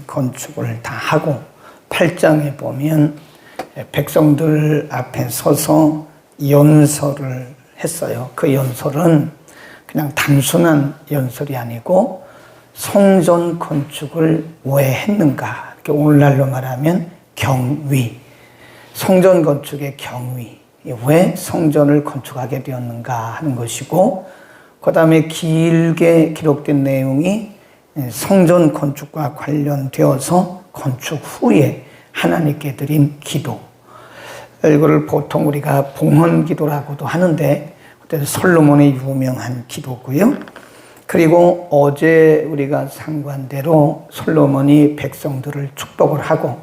건축을 다 하고 8장에 보면 백성들 앞에 서서 연설을 했어요. 그 연설은 그냥 단순한 연설이 아니고 성전 건축을 왜 했는가, 이렇게 오늘날로 말하면 경위, 성전 건축의 경위, 왜 성전을 건축하게 되었는가 하는 것이고, 그 다음에 길게 기록된 내용이 성전 건축과 관련되어서 건축 후에 하나님께 드린 기도, 이거를 보통 우리가 봉헌기도라고도 하는데 솔로몬의 유명한 기도고요. 그리고 어제 우리가 상관대로 솔로몬이 백성들을 축복을 하고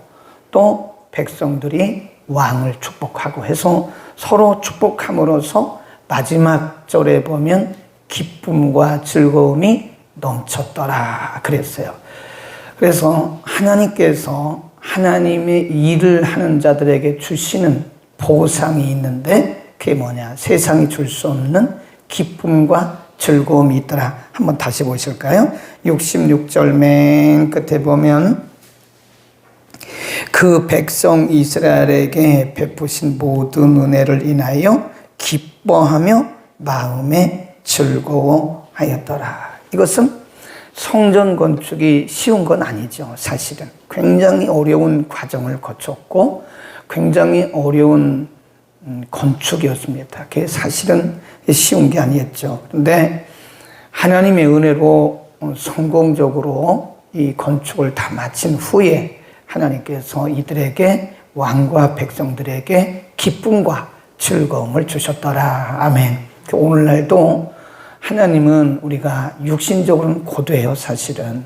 또 백성들이 왕을 축복하고 해서 서로 축복함으로써 마지막 절에 보면 기쁨과 즐거움이 넘쳤더라 그랬어요. 그래서 하나님께서 하나님의 일을 하는 자들에게 주시는 보상이 있는데 그게 뭐냐? 세상이 줄 수 없는 기쁨과 즐거움이 있더라. 한번 다시 보실까요? 66절 맨 끝에 보면 그 백성 이스라엘에게 베푸신 모든 은혜를 인하여 기뻐하며 마음에 즐거워하였더라. 이것은 성전 건축이 쉬운 건 아니죠. 사실은 굉장히 어려운 과정을 거쳤고 굉장히 어려운 건축이었습니다. 그게 사실은 쉬운 게 아니었죠. 그런데 하나님의 은혜로 성공적으로 이 건축을 다 마친 후에 하나님께서 이들에게, 왕과 백성들에게 기쁨과 즐거움을 주셨더라. 아멘. 오늘날도 하나님은 우리가 육신적으로는 고도해요. 사실은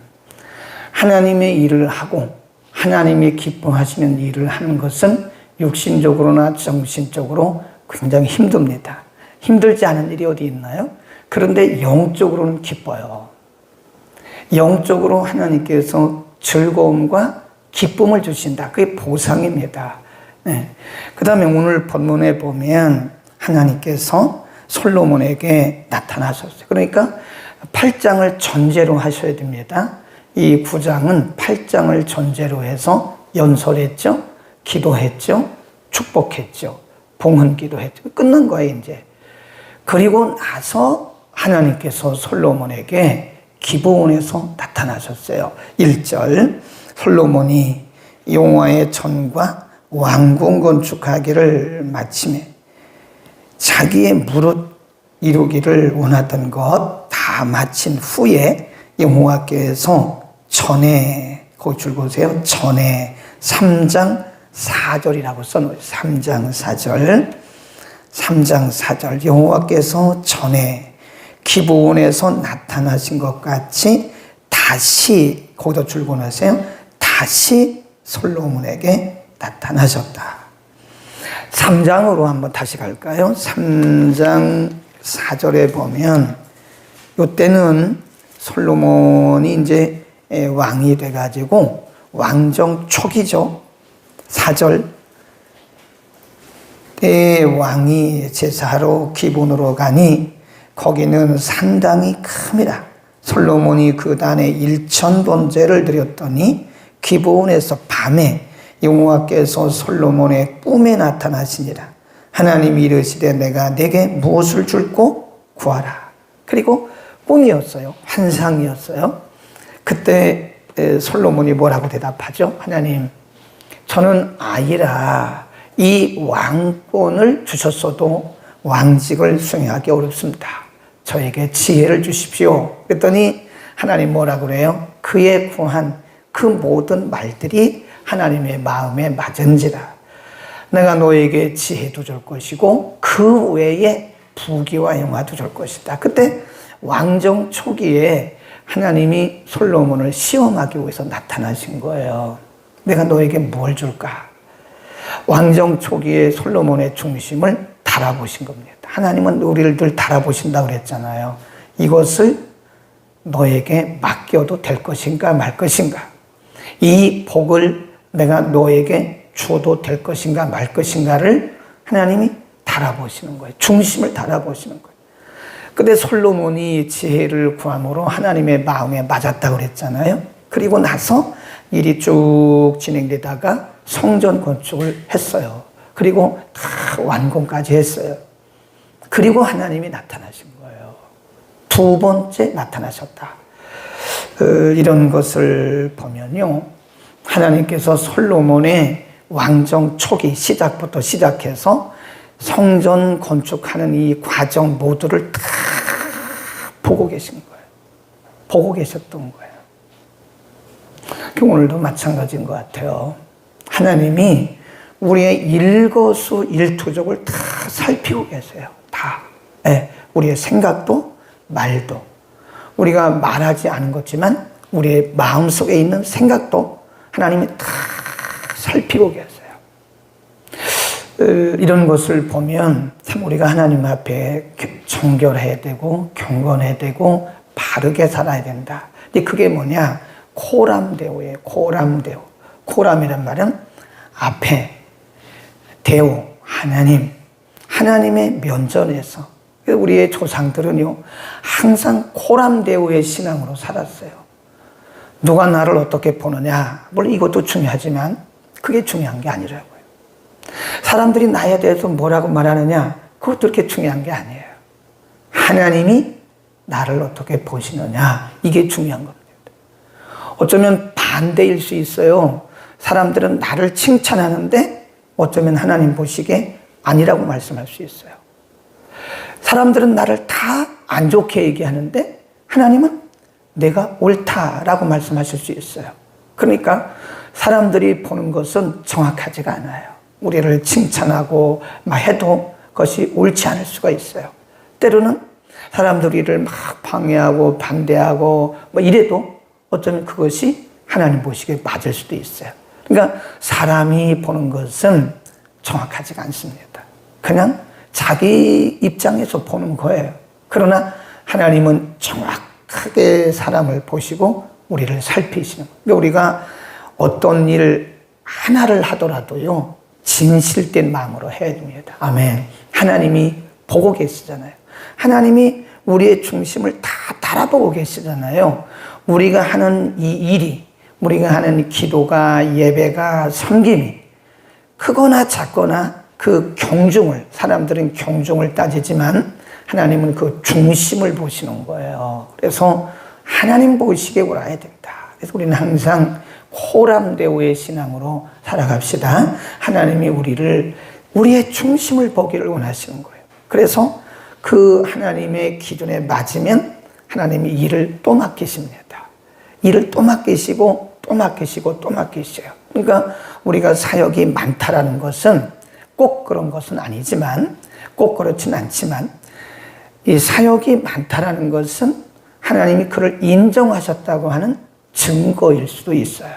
하나님의 일을 하고 하나님이 기뻐하시는 일을 하는 것은 육신적으로나 정신적으로 굉장히 힘듭니다. 힘들지 않은 일이 어디 있나요? 그런데 영적으로는 기뻐요. 영적으로 하나님께서 즐거움과 기쁨을 주신다. 그게 보상입니다. 네. 그 다음에 오늘 본문에 보면 하나님께서 솔로몬에게 나타나셨어요. 그러니까 8장을 전제로 하셔야 됩니다. 이 9장은 8장을 전제로 해서 연설했죠. 기도했죠. 축복했죠. 봉헌기도했죠. 끝난 거예요, 이제. 그리고 나서 하나님께서 솔로몬에게 기브온에서 나타나셨어요. 1절, 솔로몬이 여호와의 전과 왕궁 건축하기를 마치매 자기의 무릇 이루기를 원하던 것 다 마친 후에 여호와께서 전에, 거기 줄 보세요. 전에 3장 4절이라고 써놓아요. 3장 4절. 3장 4절. 여호와께서 전에 기브온에서 나타나신 것 같이 다시, 거기다 줄권하세요. 다시 솔로몬에게 나타나셨다. 3장으로 한번 다시 갈까요? 3장 4절에 보면 이때는 솔로몬이 이제 왕이 돼가지고 왕정 초기죠. 4절 때 왕이 제사하러 기브온으로 가니 거기는 산당이 큽니다. 솔로몬이 그 단에 1000번제를 드렸더니 기브온에서 밤에 여호와께서 솔로몬의 꿈에 나타나시니라. 하나님이 이르시되 내가 내게 무엇을 줄고 구하라. 그리고 꿈이었어요. 환상이었어요. 그때 솔로몬이 뭐라고 대답하죠? 하나님, 저는 아이라 이 왕권을 주셨어도 왕직을 수행하기 어렵습니다. 저에게 지혜를 주십시오. 그랬더니 하나님 뭐라고 그래요? 그의 구한 그 모든 말들이 하나님의 마음에 맞은지라. 내가 너에게 지혜도 줄 것이고 그 외에 부귀와 영화도 줄 것이다. 그때 왕정 초기에 하나님이 솔로몬을 시험하기 위해서 나타나신 거예요. 내가 너에게 뭘 줄까? 왕정 초기에 솔로몬의 중심을 달아보신 겁니다. 하나님은 우리를 늘 달아보신다고 그랬잖아요. 이것을 너에게 맡겨도 될 것인가 말 것인가? 이 복을 내가 너에게 줘도 될 것인가 말 것인가를 하나님이 달아보시는 거예요. 중심을 달아보시는 거예요. 근데 솔로몬이 지혜를 구함으로 하나님의 마음에 맞았다고 그랬잖아요. 그리고 나서 일이 쭉 진행되다가 성전 건축을 했어요. 그리고 다 완공까지 했어요. 그리고 하나님이 나타나신 거예요. 두 번째 나타나셨다. 이런 것을 보면요, 하나님께서 솔로몬의 왕정 초기 시작부터 시작해서 성전 건축하는 이 과정 모두를 다 보고 계신 거예요. 보고 계셨던 거예요. 오늘도 마찬가지인 것 같아요. 하나님이 우리의 일거수일투족을 다 살피고 계세요. 다. 네, 우리의 생각도 말도, 우리가 말하지 않은 것지만 우리의 마음속에 있는 생각도 하나님이 다 살피고 계세요. 이런 것을 보면 참 우리가 하나님 앞에 정결해야 되고 경건해야 되고 바르게 살아야 된다. 근데 그게 뭐냐? 코람데오예요. 코람데오. 코람이란 말은 앞에, 데오, 하나님, 하나님의 면전에서. 우리의 조상들은요, 항상 코람데오의 신앙으로 살았어요. 누가 나를 어떻게 보느냐, 물론 이것도 중요하지만 그게 중요한 게 아니라고요. 사람들이 나에 대해서 뭐라고 말하느냐, 그것도 그렇게 중요한 게 아니에요. 하나님이 나를 어떻게 보시느냐, 이게 중요한 겁니다. 어쩌면 반대일 수 있어요. 사람들은 나를 칭찬하는데 어쩌면 하나님 보시기에 아니라고 말씀할 수 있어요. 사람들은 나를 다 안 좋게 얘기하는데 하나님은 내가 옳다라고 말씀하실 수 있어요. 그러니까 사람들이 보는 것은 정확하지가 않아요. 우리를 칭찬하고 해도 그것이 옳지 않을 수가 있어요. 때로는 사람들이 우리를 막 방해하고 반대하고 이래도 어쩌면 그것이 하나님 보시기에 맞을 수도 있어요. 그러니까 사람이 보는 것은 정확하지가 않습니다. 그냥 자기 입장에서 보는 거예요. 그러나 하나님은 정확하게 사람을 보시고 우리를 살피시는 거예요. 그러니까 우리가 어떤 일 하나를 하더라도요, 진실된 마음으로 해야 됩니다. 아멘. 하나님이 보고 계시잖아요. 하나님이 우리의 중심을 다 달아보고 계시잖아요. 우리가 하는 이 일이, 우리가 하는 기도가, 예배가, 섬김이 크거나 작거나 그 경중을, 사람들은 경중을 따지지만 하나님은 그 중심을 보시는 거예요. 그래서 하나님 보시기에 옳아야 된다. 그래서 우리는 항상 코람데오의 신앙으로 살아갑시다. 하나님이 우리의 중심을 보기를 원하시는 거예요. 그래서 그 하나님의 기준에 맞으면 하나님이 일을 또 맡기십니다. 일을 또 맡기시고 또 맡기시고 또 맡기셔요. 그러니까 우리가 사역이 많다라는 것은 꼭 그런 것은 아니지만, 꼭 그렇진 않지만, 이 사역이 많다라는 것은 하나님이 그를 인정하셨다고 하는 증거일 수도 있어요.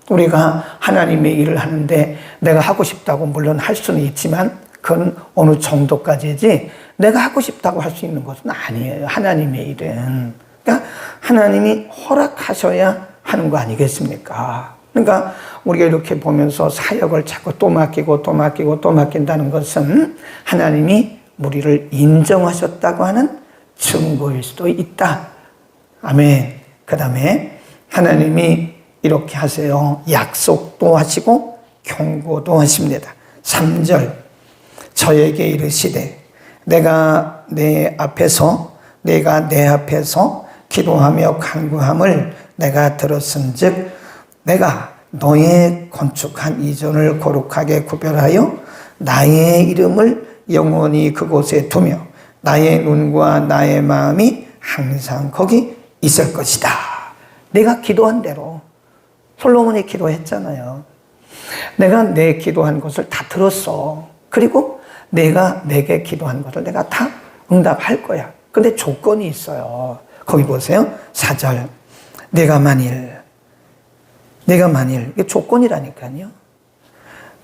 우리가 하나님의 일을 하는데 내가 하고 싶다고 물론 할 수는 있지만 그건 어느 정도까지지 내가 하고 싶다고 할 수 있는 것은 아니에요. 하나님의 일은. 그러니까 하나님이 허락하셔야 하는 거 아니겠습니까? 그러니까 우리가 이렇게 보면서 사역을 자꾸 또 맡기고 또 맡기고 또 맡긴다는 것은 하나님이 우리를 인정하셨다고 하는 증거일 수도 있다. 아멘. 그 다음에 하나님이 이렇게 하세요. 약속도 하시고 경고도 하십니다. 3절, 저에게 이르시되 내가 내 앞에서 기도하며 간구함을 내가 들었은즉 내가 너의 건축한 이전을 거룩하게 구별하여 나의 이름을 영원히 그곳에 두며 나의 눈과 나의 마음이 항상 거기 있을 것이다. 내가 기도한 대로 솔로몬이 기도했잖아요. 내가 내 기도한 것을 다 들었어. 그리고 내가 내게 기도한 것을 내가 다 응답할 거야. 근데 조건이 있어요. 거기 보세요. 4절. 내가 만일 이게 조건이라니까요.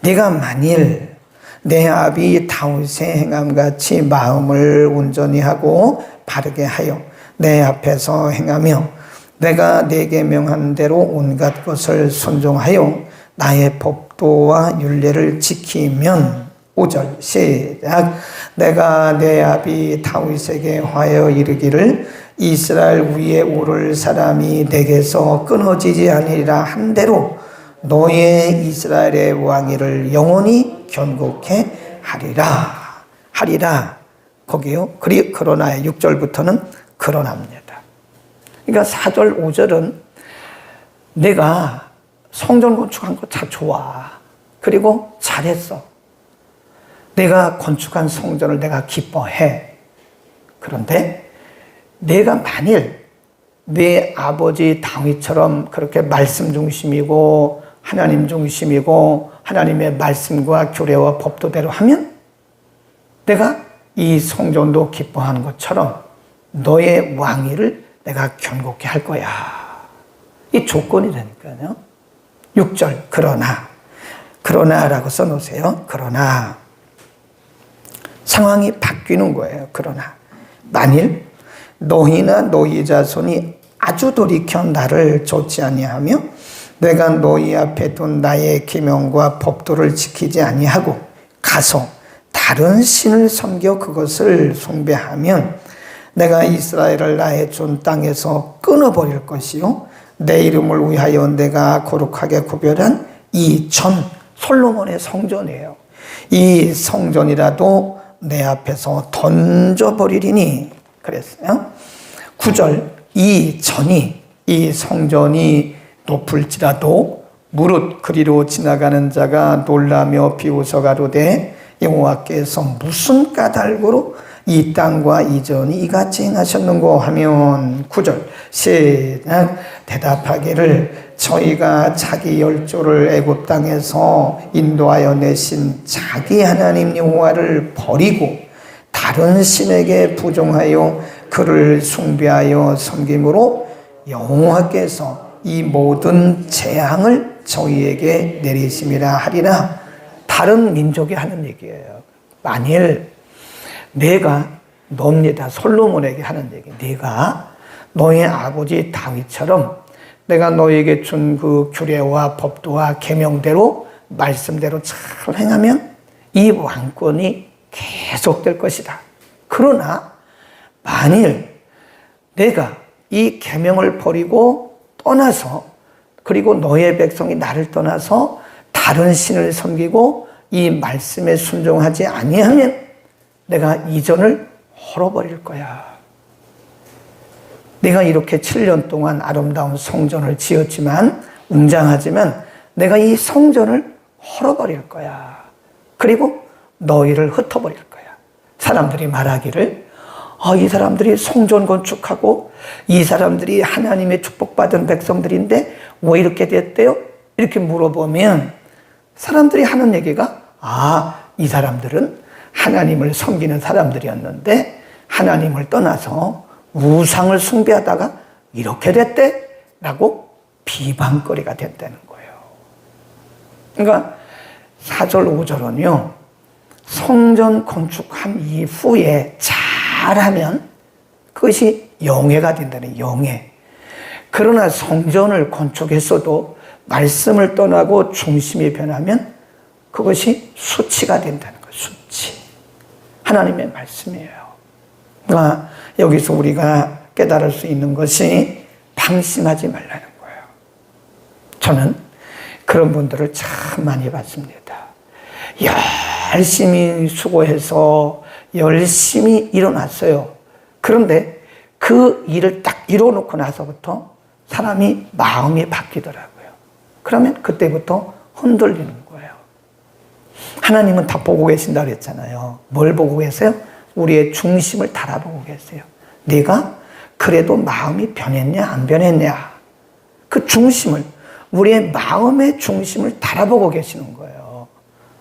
내가 만일 내 아비 다윗의 행함같이 마음을 온전히 하고 바르게 하여 내 앞에서 행하며 내가 내게 명한 대로 온갖 것을 순종하여 나의 법도와 율례를 지키면 5절 시작. 내가 내 아비 다윗에게 하여 이르기를 이스라엘 위에 오를 사람이 내게서 끊어지지 아니리라 한 대로 너의 이스라엘의 왕위를 영원히 견고케 하리라. 거기요. 그러나 6절부터는 그러나입니다. 그러니까 4절 5절은 내가 성전 건축한 거 참 좋아. 그리고 잘했어. 내가 건축한 성전을 내가 기뻐해. 그런데 내가 만일 내 아버지 다윗처럼 그렇게 말씀 중심이고 하나님 중심이고 하나님의 말씀과 규례와 법도대로 하면 내가 이 성전도 기뻐하는 것처럼 너의 왕위를 내가 견고케 할 거야. 이 조건이라니까요. 6절 그러나라고 써놓으세요. 그러나 상황이 바뀌는 거예요. 그러나 만일 너희나 너희 자손이 아주 돌이켜 나를 좇지 아니하며 내가 너희 앞에 둔 나의 계명과 법도를 지키지 아니하고 가서 다른 신을 섬겨 그것을 숭배하면 내가 이스라엘을 나의 준 땅에서 끊어버릴 것이요 내 이름을 위하여 내가 거룩하게 구별한 이 전 솔로몬의 성전이에요. 이 성전이라도 내 앞에서 던져버리리니 그랬어요. 9절 이 성전이 높을지라도 무릇 그리로 지나가는 자가 놀라며 비웃어 가로되 여호와께서 무슨 까닭으로 이 땅과 이 전이 이같이 행하셨는고 하면 9절 시작 대답하기를 저희가 자기 열조를 애굽 땅에서 인도하여 내신 자기 하나님 여호와를 버리고 다른 신에게 부종하여 그를 숭배하여 섬김으로 여호와께서 이 모든 재앙을 저희에게 내리심이라 하리라. 다른 민족이 하는 얘기예요. 만일 내가 너입니다. 솔로몬에게 하는 얘기. 네가 너의 아버지 다윗처럼 내가 너에게 준 그 규례와 법도와 계명대로 말씀대로 잘 행하면 이 왕권이 계속될 것이다. 그러나 만일 내가 이 계명을 버리고 떠나서 그리고 너의 백성이 나를 떠나서 다른 신을 섬기고 이 말씀에 순종하지 아니하면 내가 이전을 헐어버릴 거야. 내가 이렇게 7년 동안 아름다운 성전을 지었지만 웅장하지만 내가 이 성전을 헐어버릴 거야. 그리고 너희를 흩어버릴 거야. 사람들이 말하기를 이 사람들이 성전 건축하고 이 사람들이 하나님의 축복받은 백성들인데 왜 이렇게 됐대요? 이렇게 물어보면 사람들이 하는 얘기가 이 사람들은 하나님을 섬기는 사람들이었는데 하나님을 떠나서 우상을 숭배하다가 이렇게 됐대? 라고 비방거리가 됐다는 거예요. 그러니까 4절 5절은요. 성전 건축한 이후에 잘하면 그것이 영예가 된다는 영예. 그러나 성전을 건축했어도 말씀을 떠나고 중심이 변하면 그것이 수치가 된다는 거예요. 수치. 하나님의 말씀이에요. 그러니까 여기서 우리가 깨달을 수 있는 것이 방심하지 말라는 거예요. 저는 그런 분들을 참 많이 봤습니다. 열심히 수고해서 열심히 일어났어요. 그런데 그 일을 딱 이뤄놓고 나서부터 사람이 마음이 바뀌더라고요. 그러면 그때부터 흔들리는 거예요. 하나님은 다 보고 계신다고 그랬잖아요. 뭘 보고 계세요? 우리의 중심을 달아보고 계세요. 네가 그래도 마음이 변했냐 안 변했냐 그 중심을 우리의 마음의 중심을 달아보고 계시는 거예요.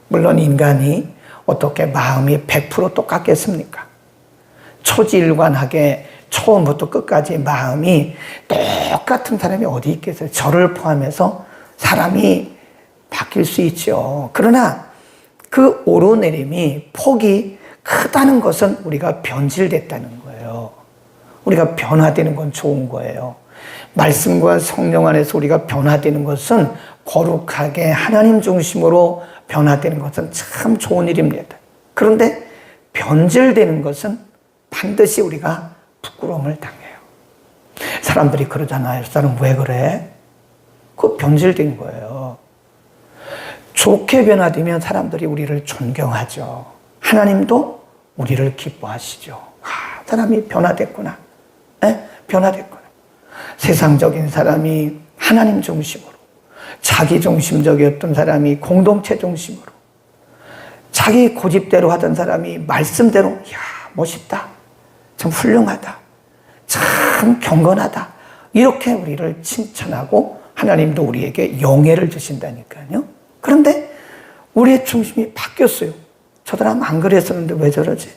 물론 인간이 어떻게 마음이 100% 똑같겠습니까? 초지일관하게 처음부터 끝까지 마음이 똑같은 사람이 어디 있겠어요? 저를 포함해서 사람이 바뀔 수 있죠. 그러나 그 오르내림이 폭이 크다는 것은 우리가 변질됐다는 거예요. 우리가 변화되는 건 좋은 거예요. 말씀과 성령 안에서 우리가 변화되는 것은 거룩하게 하나님 중심으로 변화되는 것은 참 좋은 일입니다. 그런데 변질되는 것은 반드시 우리가 부끄러움을 당해요. 사람들이 그러잖아요. 그 사람 왜 그래? 그거 변질된 거예요. 좋게 변화되면 사람들이 우리를 존경하죠. 하나님도 우리를 기뻐하시죠. 아, 사람이 변화됐구나. 변화됐구나. 세상적인 사람이 하나님 중심으로, 자기 중심적이었던 사람이 공동체 중심으로, 자기 고집대로 하던 사람이 말씀대로, 이야, 멋있다. 참 훌륭하다. 참 경건하다. 이렇게 우리를 칭찬하고 하나님도 우리에게 영예를 주신다니까요. 그런데 우리의 중심이 바뀌었어요. 저 사람 안 그랬었는데 왜 저러지?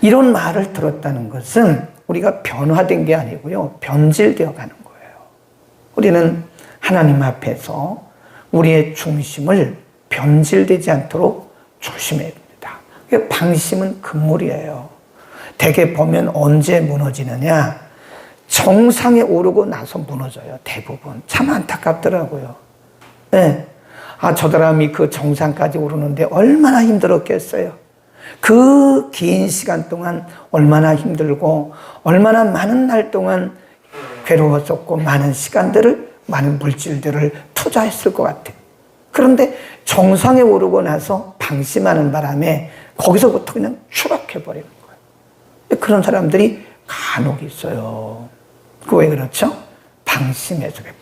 이런 말을 들었다는 것은 우리가 변화된 게 아니고요. 변질되어 가는 거예요. 우리는 하나님 앞에서 우리의 중심을 변질되지 않도록 조심해야 됩니다. 방심은 금물이에요. 대개 보면 언제 무너지느냐? 정상에 오르고 나서 무너져요. 대부분. 참 안타깝더라고요. 네. 아, 저 사람이 그 정상까지 오르는데 얼마나 힘들었겠어요. 그 긴 시간 동안 얼마나 힘들고 얼마나 많은 날 동안 괴로웠었고 많은 시간들을, 많은 물질들을 투자했을 것 같아요. 그런데 정상에 오르고 나서 방심하는 바람에 거기서부터 그냥 추락해버리는 거예요. 그런 사람들이 간혹 있어요. 그 왜 그렇죠? 방심해서 그래요.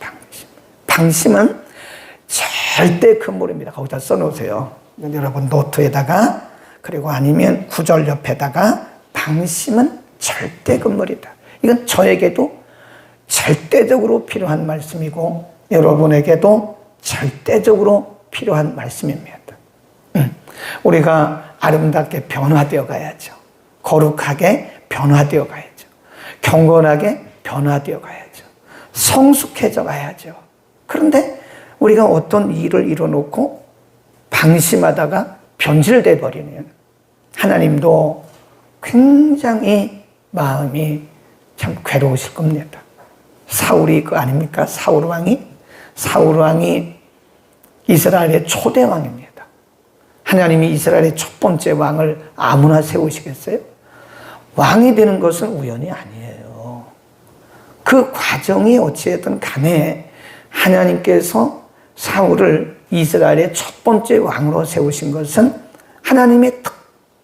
방심은 절대 금물입니다. 거기다 써놓으세요. 여러분 노트에다가, 그리고 아니면 구절 옆에다가 방심은 절대 금물이다. 이건 저에게도 절대적으로 필요한 말씀이고 여러분에게도 절대적으로 필요한 말씀입니다. 우리가 아름답게 변화되어 가야죠. 거룩하게 변화되어 가야죠. 경건하게 변화되어 가야죠. 성숙해져 가야죠. 그런데 우리가 어떤 일을 이뤄놓고 방심하다가 변질돼 버리면 하나님도 굉장히 마음이 참 괴로우실 겁니다. 사울이 그 아닙니까? 사울 왕이 이스라엘의 초대 왕입니다. 하나님이 이스라엘의 첫 번째 왕을 아무나 세우시겠어요? 왕이 되는 것은 우연이 아니에요. 그 과정이 어찌됐든 간에 하나님께서 사울을 이스라엘의 첫 번째 왕으로 세우신 것은 하나님의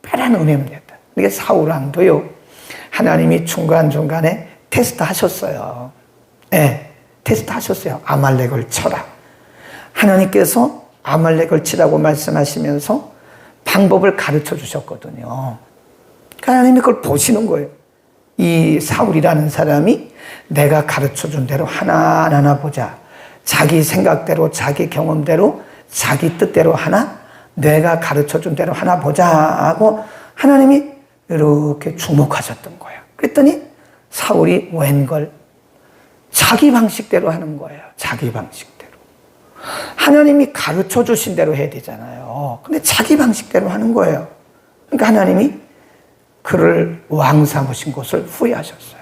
특별한 은혜입니다. 이게 사울 왕도요, 하나님이 중간중간에 테스트 하셨어요. 네, 테스트 하셨어요. 아말렉을 쳐라. 하나님께서 아말렉을 치라고 말씀하시면서 방법을 가르쳐 주셨거든요. 하나님이 그걸 보시는 거예요. 이 사울이라는 사람이 내가 가르쳐 준 대로 하나하나 보자. 자기 생각대로, 자기 경험대로, 자기 뜻대로 하나, 내가 가르쳐 준 대로 하나 보자 하고 하나님이 이렇게 주목하셨던 거예요. 그랬더니 사울이 웬걸 자기 방식대로 하는 거예요. 자기 방식대로. 하나님이 가르쳐 주신 대로 해야 되잖아요. 근데 자기 방식대로 하는 거예요. 그러니까 하나님이 그를 왕 삼으신 것을 후회하셨어요.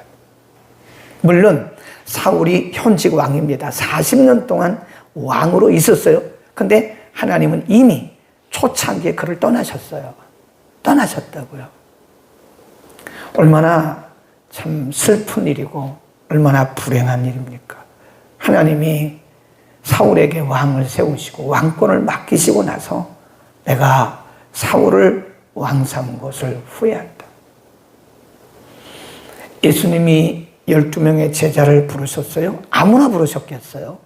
물론 사울이 현직 왕입니다. 40년 동안 왕으로 있었어요. 근데 하나님은 이미 초창기에 그를 떠나셨어요. 떠나셨다고요. 얼마나 참 슬픈 일이고 얼마나 불행한 일입니까? 하나님이 사울에게 왕을 세우시고 왕권을 맡기시고 나서 내가 사울을 왕 삼은 것을 후회한다. 예수님이 12명의 제자를 부르셨어요? 아무나 부르셨겠어요?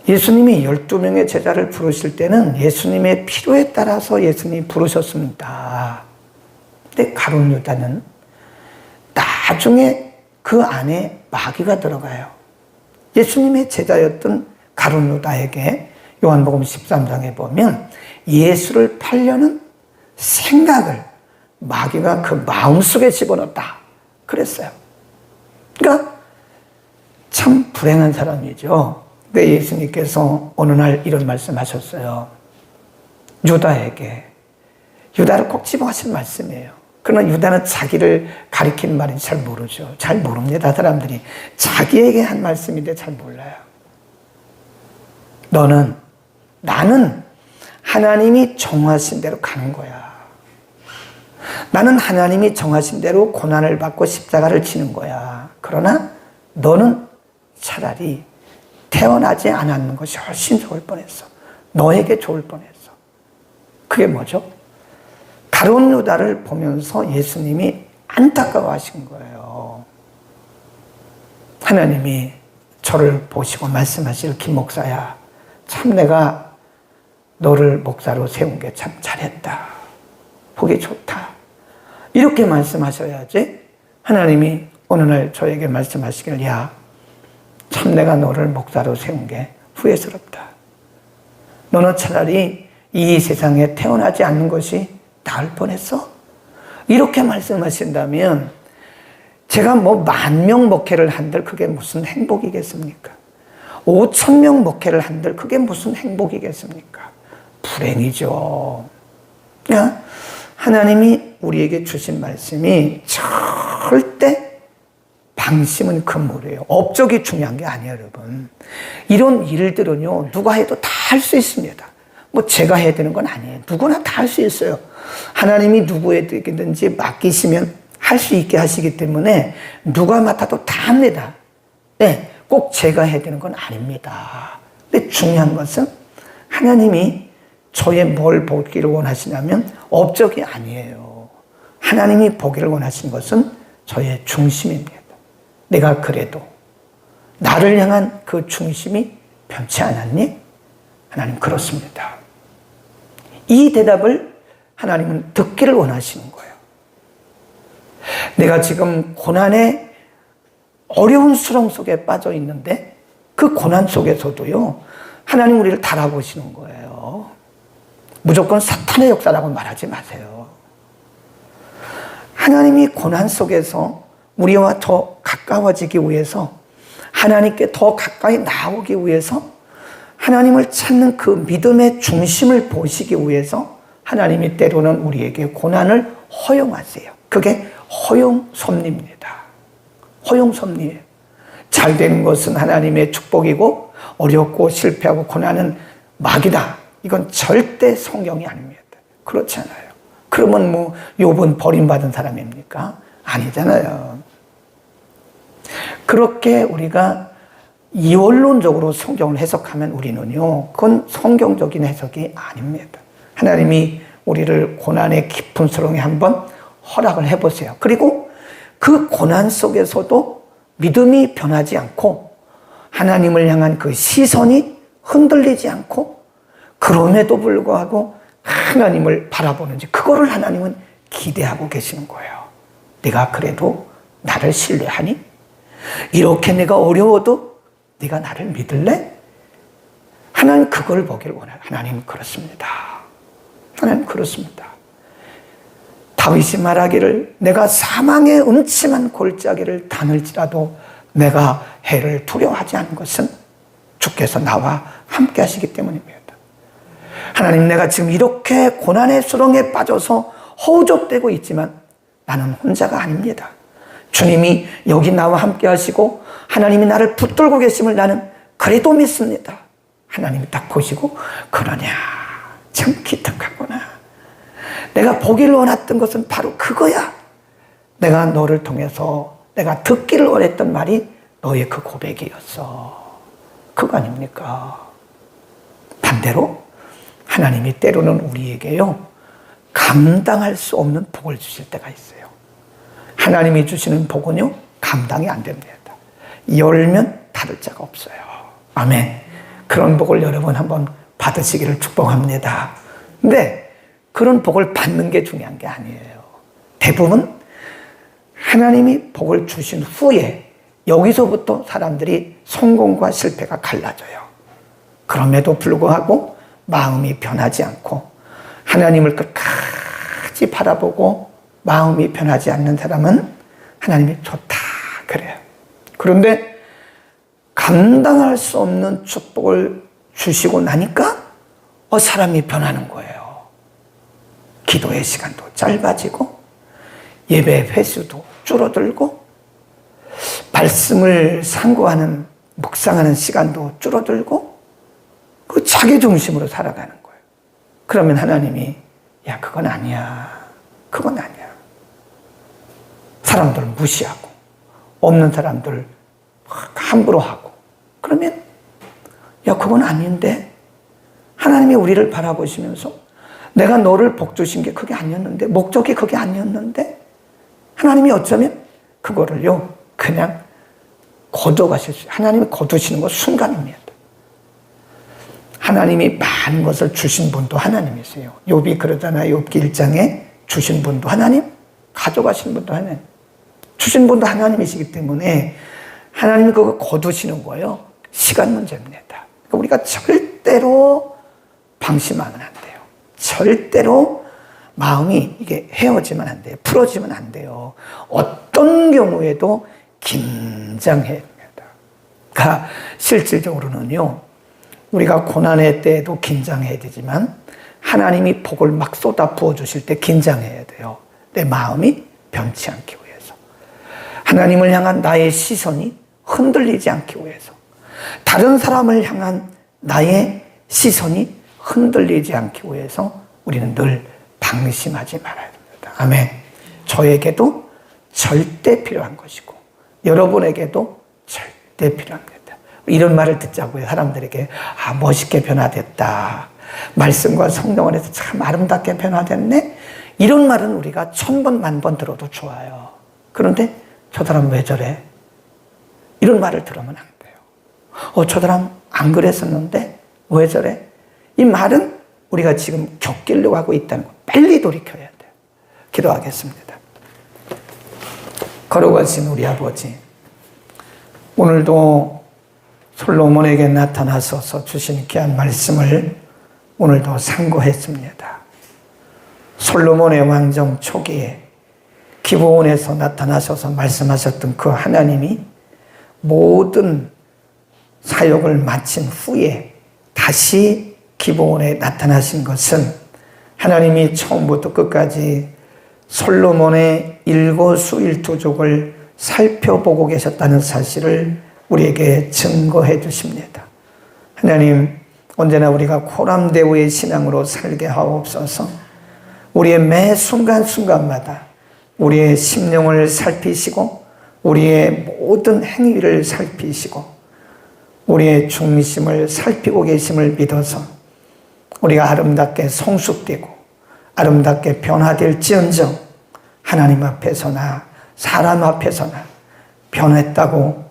예수님이 12명의 제자를 부르실 때는 예수님의 필요에 따라서 예수님이 부르셨습니다. 근데 가룟 유다는 나중에 그 안에 마귀가 들어가요. 예수님의 제자였던 가룟 유다에게 요한복음 13장에 보면 예수를 팔려는 생각을 마귀가 그 마음속에 집어넣었다 그랬어요. 그러니까 참 불행한 사람이죠. 근데 예수님께서 어느 날 이런 말씀하셨어요. 유다에게. 유다를 꼭 집어하신 말씀이에요. 그러나 유다는 자기를 가리킨 말인지 잘 모르죠. 잘 모릅니다. 사람들이 자기에게 한 말씀인데 잘 몰라요. 나는 하나님이 정하신 대로 가는 거야. 나는 하나님이 정하신 대로 고난을 받고 십자가를 지는 거야. 그러나 너는 차라리 태어나지 않았는 것이 훨씬 좋을 뻔했어. 너에게 좋을 뻔했어. 그게 뭐죠? 가룟 유다를 보면서 예수님이 안타까워하신 거예요. 하나님이 저를 보시고 말씀하실 김 목사야, 참 내가 너를 목사로 세운 게 참 잘했다. 보기 좋다. 이렇게 말씀하셔야지 하나님이 어느 날 저에게 말씀하시길, 야, 참 내가 너를 목사로 세운 게 후회스럽다. 너는 차라리 이 세상에 태어나지 않는 것이 나을 뻔했어. 이렇게 말씀하신다면 제가 뭐 10,000명 목회를 한들 그게 무슨 행복이겠습니까? 5,000명 목회를 한들 그게 무슨 행복이겠습니까? 불행이죠. 하나님이 우리에게 주신 말씀이 절대 방심은 금물이에요. 업적이 중요한 게 아니에요, 여러분. 이런 일들은요, 누가 해도 다 할 수 있습니다. 뭐 제가 해야 되는 건 아니에요. 누구나 다 할 수 있어요. 하나님이 누구에게든지 맡기시면 할 수 있게 하시기 때문에 누가 맡아도 다 합니다. 네, 꼭 제가 해야 되는 건 아닙니다. 근데 중요한 것은 하나님이 저의 뭘 보기를 원하시냐면 업적이 아니에요. 하나님이 보기를 원하시는 것은 저의 중심입니다. 내가 그래도 나를 향한 그 중심이 변치 않았니? 하나님 그렇습니다. 이 대답을 하나님은 듣기를 원하시는 거예요. 내가 지금 고난의 어려운 수렁 속에 빠져 있는데 그 고난 속에서도요, 하나님 우리를 달아보시는 거예요. 무조건 사탄의 역사라고 말하지 마세요. 하나님이 고난 속에서 우리와 더 가까워지기 위해서, 하나님께 더 가까이 나오기 위해서, 하나님을 찾는 그 믿음의 중심을 보시기 위해서 하나님이 때로는 우리에게 고난을 허용하세요. 그게 허용섭리입니다. 허용섭리예요. 잘 되는 것은 하나님의 축복이고 어렵고 실패하고 고난은 막이다. 이건 절대 성경이 아닙니다. 그렇지 않아요. 그러면 뭐 욥은 버림받은 사람입니까? 아니잖아요. 그렇게 우리가 이원론적으로 성경을 해석하면 우리는요, 그건 성경적인 해석이 아닙니다. 하나님이 우리를 고난의 깊은 수렁에 한번 허락을 해보세요. 그리고 그 고난 속에서도 믿음이 변하지 않고 하나님을 향한 그 시선이 흔들리지 않고 그럼에도 불구하고 하나님을 바라보는지, 그거를 하나님은 기대하고 계시는 거예요. 네가 그래도 나를 신뢰하니? 이렇게 내가 어려워도 네가 나를 믿을래? 하나님 그걸 보기를 원해요. 하나님 그렇습니다. 하나님 그렇습니다. 다윗이 말하기를, 내가 사망의 음침한 골짜기를 다닐지라도 내가 해를 두려워하지 않는 것은 주께서 나와 함께 하시기 때문입니다. 하나님, 내가 지금 이렇게 고난의 수렁에 빠져서 허우적대고 있지만 나는 혼자가 아닙니다. 주님이 여기 나와 함께 하시고 하나님이 나를 붙들고 계심을 나는 그래도 믿습니다. 하나님이 딱 보시고, 그러냐, 참 기특하구나. 내가 보기를 원했던 것은 바로 그거야. 내가 너를 통해서 내가 듣기를 원했던 말이 너의 그 고백이었어. 그거 아닙니까? 반대로 하나님이 때로는 우리에게요, 감당할 수 없는 복을 주실 때가 있어요. 하나님이 주시는 복은요, 감당이 안 됩니다. 열면 닫을 자가 없어요. 아멘. 그런 복을 여러분 한번 받으시기를 축복합니다. 근데 그런 복을 받는 게 중요한 게 아니에요. 대부분 하나님이 복을 주신 후에 여기서부터 사람들이 성공과 실패가 갈라져요. 그럼에도 불구하고 마음이 변하지 않고 하나님을 끝까지 바라보고 마음이 변하지 않는 사람은 하나님이 좋다 그래요. 그런데 감당할 수 없는 축복을 주시고 나니까 사람이 변하는 거예요. 기도의 시간도 짧아지고 예배 횟수도 줄어들고 말씀을 상고하는 묵상하는 시간도 줄어들고 그 자기 중심으로 살아가는 거예요. 그러면 하나님이, 야, 그건 아니야. 그건 아니야. 사람들 무시하고 없는 사람들 함부로 하고 그러면 야 그건 아닌데 하나님이 우리를 바라보시면서 내가 너를 복 주신 게 그게 아니었는데 목적이 그게 아니었는데 하나님이 어쩌면 그거를요 그냥 거둬가실 수 있어요. 하나님이 거두시는 거 순간입니다. 하나님이 많은 것을 주신 분도 하나님이세요. 욥이 그러잖아요. 욥기 1장에 주신 분도 하나님, 가져가신 분도 하나님. 주신 분도 하나님이시기 때문에 하나님이 그거 거두시는 거예요. 시간 문제입니다. 그러니까 우리가 절대로 방심하면 안 돼요. 절대로 마음이 이게 헤어지면 안 돼요. 풀어지면 안 돼요. 어떤 경우에도 긴장해야 됩니다. 그러니까 실질적으로는요. 우리가 고난의 때에도 긴장해야 되지만 하나님이 복을 막 쏟아 부어주실 때 긴장해야 돼요. 내 마음이 변치 않기 위해서. 하나님을 향한 나의 시선이 흔들리지 않기 위해서. 다른 사람을 향한 나의 시선이 흔들리지 않기 위해서 우리는 늘 방심하지 말아야 됩니다. 아멘. 저에게도 절대 필요한 것이고 여러분에게도 절대 필요합니다. 이런 말을 듣자고요. 사람들에게 멋있게 변화됐다. 말씀과 성령 안에서 참 아름답게 변화됐네. 이런 말은 우리가 1000번, 10,000번 들어도 좋아요. 그런데 저 사람 왜 저래? 이런 말을 들으면 안 돼요. 저 사람 안 그랬었는데 왜 저래? 이 말은 우리가 지금 겪으려고 하고 있다는 거 빨리 돌이켜야 돼요. 기도하겠습니다. 걸어가신 우리 아버지, 오늘도 솔로몬에게 나타나셔서 주신 귀한 말씀을 오늘도 상고했습니다. 솔로몬의 왕정 초기에 기브온에서 나타나셔서 말씀하셨던 그 하나님이 모든 사역을 마친 후에 다시 기브온에 나타나신 것은 하나님이 처음부터 끝까지 솔로몬의 일거수일투족을 살펴보고 계셨다는 사실을 우리에게 증거해 주십니다. 하나님, 언제나 우리가 코람데오의 신앙으로 살게 하옵소서. 우리의 매 순간순간마다 우리의 심령을 살피시고 우리의 모든 행위를 살피시고 우리의 중심을 살피고 계심을 믿어서 우리가 아름답게 성숙되고 아름답게 변화될지언정 하나님 앞에서나 사람 앞에서나 변했다고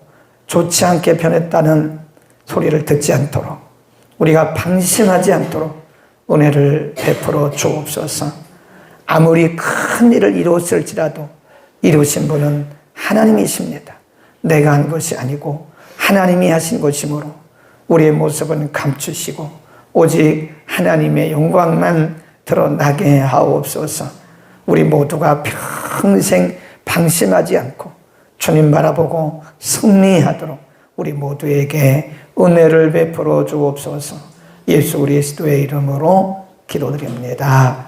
좋지 않게 변했다는 소리를 듣지 않도록 우리가 방심하지 않도록 은혜를 베풀어 주옵소서. 아무리 큰 일을 이루었을지라도 이루신 분은 하나님이십니다. 내가 한 것이 아니고 하나님이 하신 것이므로 우리의 모습은 감추시고 오직 하나님의 영광만 드러나게 하옵소서. 우리 모두가 평생 방심하지 않고 주님 바라보고 승리하도록 우리 모두에게 은혜를 베풀어 주옵소서. 예수 그리스도의 이름으로 기도드립니다.